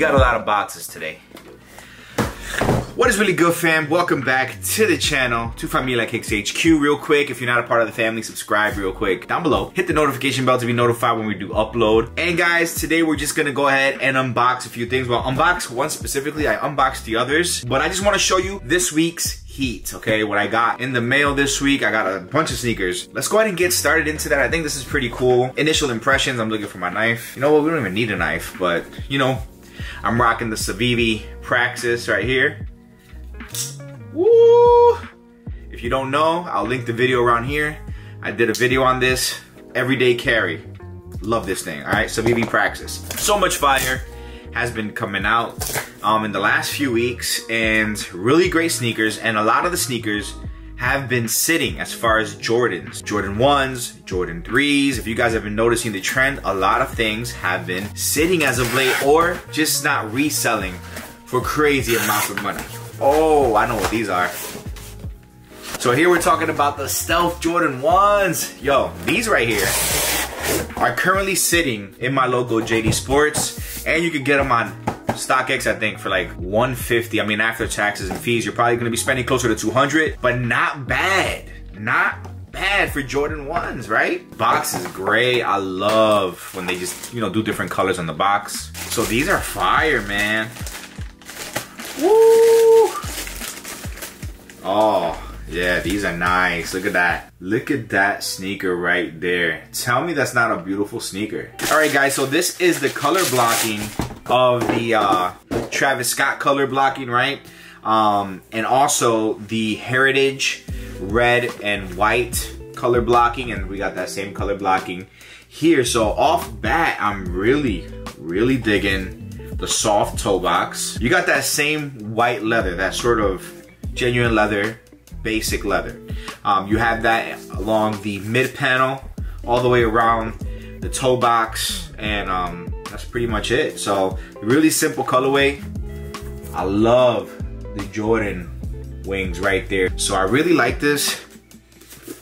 got a lot of boxes today. What is really good, fam? Welcome back to the channel, to Familia Kicks HQ. Real quick, if you're not a part of the family, subscribe real quick down below. Hit the notification bell to be notified when we do upload. And guys, today we're just gonna go ahead and unbox a few things. Well, unbox one specifically. I unboxed the others, but I just want to show you this week's heat, okay? What I got in the mail this week. I got a bunch of sneakers. Let's go ahead and get started into that. I think this is pretty cool. Initial impressions, I'm looking for my knife. You know what, we don't even need a knife, but you know, I'm rocking the Salehe Praxis right here. Woo! If you don't know, I'll link the video around here. I did a video on this, everyday carry. Love this thing, all right? Salehe Praxis. So much fire has been coming out in the last few weeks, and really great sneakers, and a lot of the sneakers have been sitting as far as Jordans. Jordan 1s, Jordan 3s. If you guys have been noticing the trend, a lot of things have been sitting as of late or just not reselling for crazy amounts of money. Oh, I know what these are. So here we're talking about the Stealth Jordan 1s. Yo, these right here are currently sitting in my local JD Sports, and you can get them on StockX, I think, for like $150. I mean, after taxes and fees, you're probably gonna be spending closer to $200, but not bad. Not bad for Jordan 1s, right? Box is great. I love when they just, you know, do different colors on the box. So these are fire, man. Woo! Oh, yeah, these are nice. Look at that. Look at that sneaker right there. Tell me that's not a beautiful sneaker. All right, guys, so this is the color blocking of the Travis Scott color blocking, right? And also the Heritage red and white color blocking, and we got that same color blocking here. So off bat, I'm really digging the soft toe box. You got that same white leather, that sort of genuine leather, basic leather. You have that along the mid panel, all the way around the toe box, and that's pretty much it. So really simple colorway. I love the Jordan wings right there. So I really like this.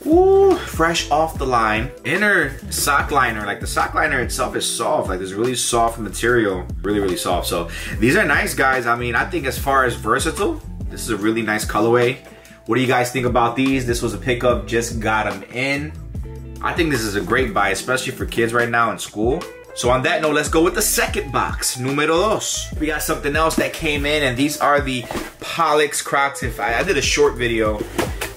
Ooh, fresh off the line. Inner sock liner, like the sock liner itself is soft, like this really soft material, really soft. So these are nice, guys. I mean, I think as far as versatile, this is a really nice colorway. What do you guys think about these? This was a pickup, just got them in. I think this is a great buy, especially for kids right now in school. So on that note, let's go with the second box, numero dos. We got something else that came in, and these are the Patta Crocs. If I did a short video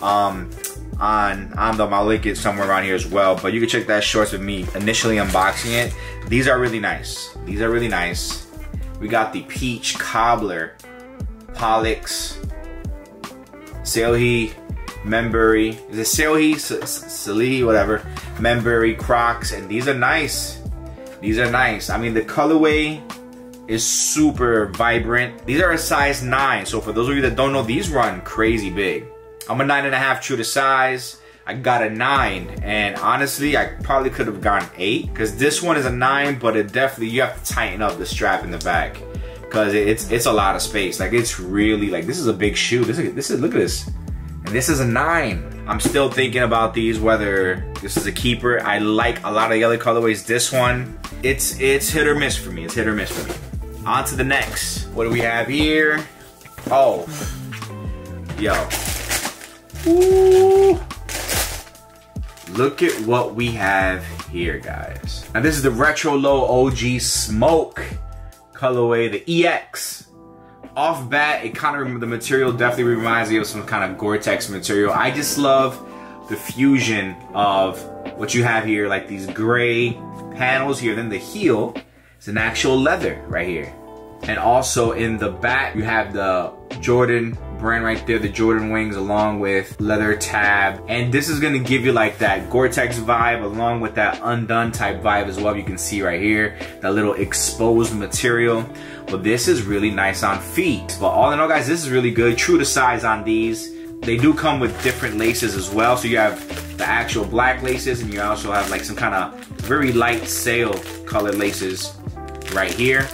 on them, I'll link it somewhere around here as well, but you can check that shorts with me initially unboxing it. These are really nice. These are really nice. We got the peach cobbler Patta Salehe Bembury, is it Salehe, whatever, Bembury Crocs, and these are nice. These are nice. I mean, the colorway is super vibrant. These are a size 9, so for those of you that don't know, these run crazy big. I'm a 9.5 true to size. I got a 9, and honestly, I probably could have gone 8, because this one is a 9, but it definitely, you have to tighten up the strap in the back, because it's a lot of space. Like, it's really, like, this is a big shoe. This is look at this, and this is a 9. I'm still thinking about these, whether this is a keeper. I like a lot of the other colorways. This one, it's hit or miss for me. It's hit or miss for me. On to the next. What do we have here? Oh, yo. Ooh. Look at what we have here, guys. Now this is the Retro Low OG Smoke colorway, the EX. Off bat, it kind of, the material definitely reminds me of some kind of Gore-Tex material. I just love the fusion of what you have here, like these gray panels here. Then the heel is an actual leather right here. And also in the back, you have the Jordan brand right there, the Jordan wings, along with leather tab. And this is gonna give you like that Gore-Tex vibe, along with that undone type vibe as well. You can see right here, that little exposed material. Well, this is really nice on feet. But all in all, guys, this is really good. True to size on these. They do come with different laces as well. So you have the actual black laces, and you also have like some kind of very light sail colored laces right here.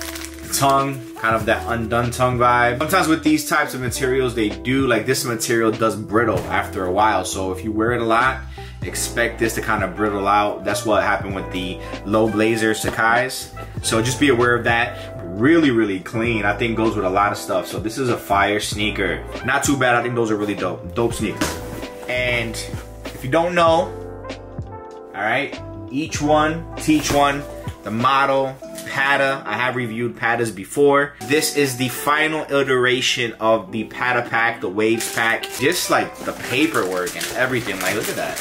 Tongue, kind of that undone tongue vibe. Sometimes with these types of materials, they do, like this material does brittle after a while. So if you wear it a lot, expect this to kind of brittle out. That's what happened with the low blazer Sakai's. So just be aware of that. really, really clean. I think goes with a lot of stuff. So this is a fire sneaker. Not too bad. I think those are really dope. Dope sneakers. And if you don't know, all right, each one, teach one. The model, Patta. I have reviewed Pattas before. This is the final iteration of the Patta pack, the Waves pack. Just like the paperwork and everything. Like, look at that.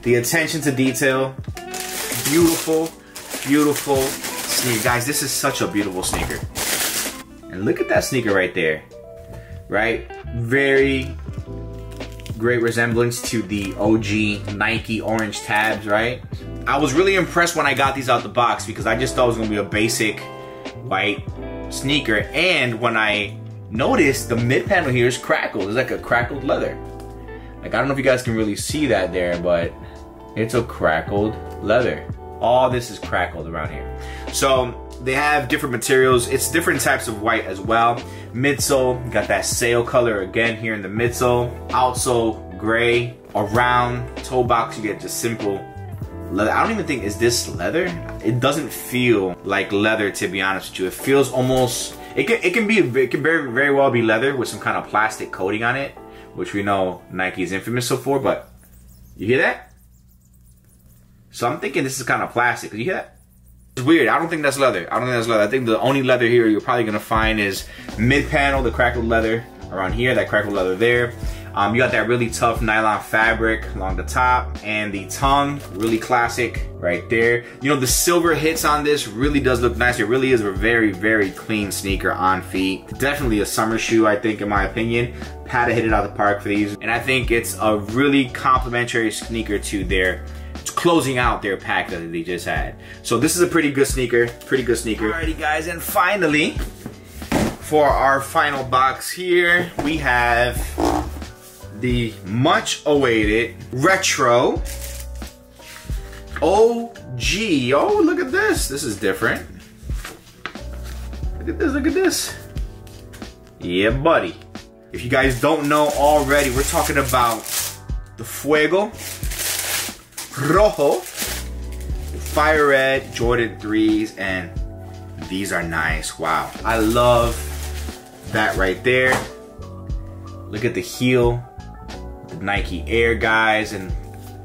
The attention to detail. Beautiful, beautiful sneaker. Guys, this is such a beautiful sneaker. And look at that sneaker right there. Right? Very great resemblance to the OG Nike orange tabs, right? I was really impressed when I got these out the box because I just thought it was gonna be a basic white sneaker. And when I noticed the mid panel here is crackled, it's like a crackled leather. Like, I don't know if you guys can really see that there, but it's a crackled leather. All this is crackled around here. So they have different materials. It's different types of white as well. Midsole, you got that sail color again here in the midsole. Outsole, gray. Around toe box, you get just simple leather. I don't even think, is this leather? It doesn't feel like leather, to be honest with you. It feels almost, it can very, very well be leather with some kind of plastic coating on it, which we know Nike is infamous for, but you hear that? So I'm thinking this is kind of plastic. You hear that? It's weird. I don't think that's leather. I don't think that's leather. I think the only leather here you're probably gonna find is mid panel, the crackled leather around here, that crackled leather there. You got that really tough nylon fabric along the top, and the tongue, really classic right there. You know, the silver hits on this really does look nice. It really is a very, very clean sneaker on feet. Definitely a summer shoe, I think, in my opinion. Patta hit it out of the park for these, and I think it's a really complimentary sneaker to their closing out their pack that they just had. So this is a pretty good sneaker, Alrighty guys, and finally, for our final box here, we have the much awaited retro OG. Oh, look at this. This is different. Look at this, look at this. Yeah, buddy. If you guys don't know already, we're talking about the Fuego Rojo, Fire Red Jordan 3s, and these are nice. Wow, I love that right there. Look at the heel, the Nike Air, guys, and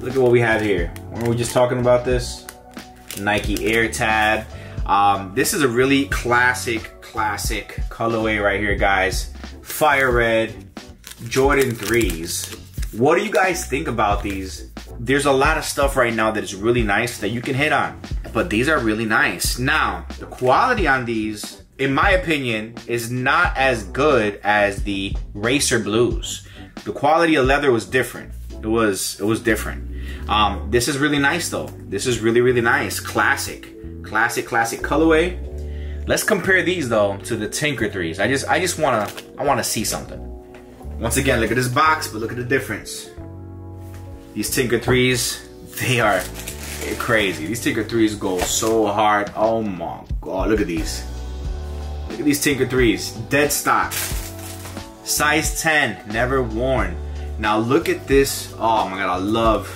look at what we have here. Weren't we just talking about this? Nike Air tab. This is a really classic colorway right here, guys. Fire Red Jordan 3s. What do you guys think about these? There's a lot of stuff right now that is really nice that you can hit on, but these are really nice. Now, the quality on these, in my opinion, is not as good as the Racer Blues. The quality of leather was different. It was different. This is really nice though. This is really, really nice. Classic colorway. Let's compare these though to the Tinker 3s. I wanna see something. Once again, look at this box, but look at the difference. These Tinker 3s, they're crazy. These Tinker 3s go so hard. Oh my God, look at these. Look at these Tinker 3s, dead stock. Size 10, never worn. Now look at this. Oh my God, I love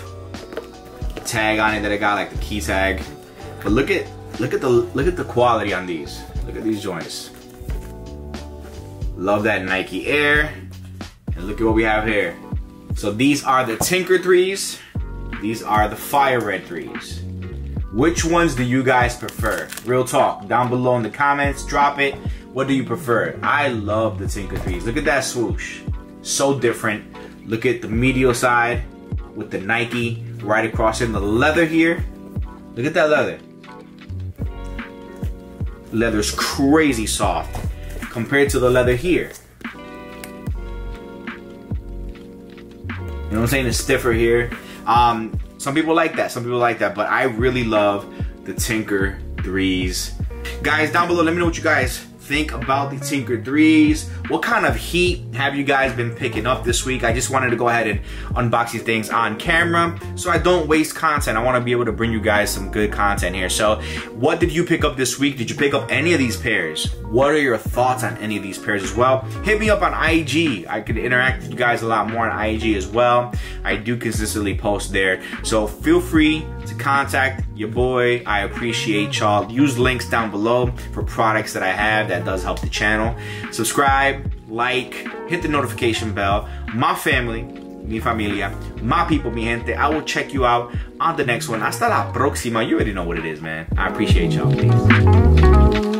the tag on it that I got, like the key tag. But look at the quality on these. Look at these joints. Love that Nike Air. And look at what we have here. So these are the Tinker 3s. These are the Fire Red 3s. Which ones do you guys prefer? Real talk, down below in the comments, drop it. What do you prefer? I love the Tinker 3s. Look at that swoosh. So different. Look at the medial side with the Nike right across in the leather here. Look at that leather. Leather's crazy soft compared to the leather here. You know what I'm saying? It's stiffer here. Some people like that, but I really love the Tinker 3s. Guys, down below, let me know what you guys think about the Tinker 3s. What kind of heat have you guys been picking up this week? I just wanted to go ahead and unbox these things on camera so I don't waste content. I want to be able to bring you guys some good content here. So what did you pick up this week? Did you pick up any of these pairs? What are your thoughts on any of these pairs as well? Hit me up on IG. I could interact with you guys a lot more on IG as well. I do consistently post there. So feel free to contact your boy. I appreciate y'all. Use links down below for products that I have. That does help the channel. Subscribe, like, hit the notification bell. My family, mi familia, my people, mi gente. I will check you out on the next one. Hasta la próxima. You already know what it is, man. I appreciate y'all. Peace.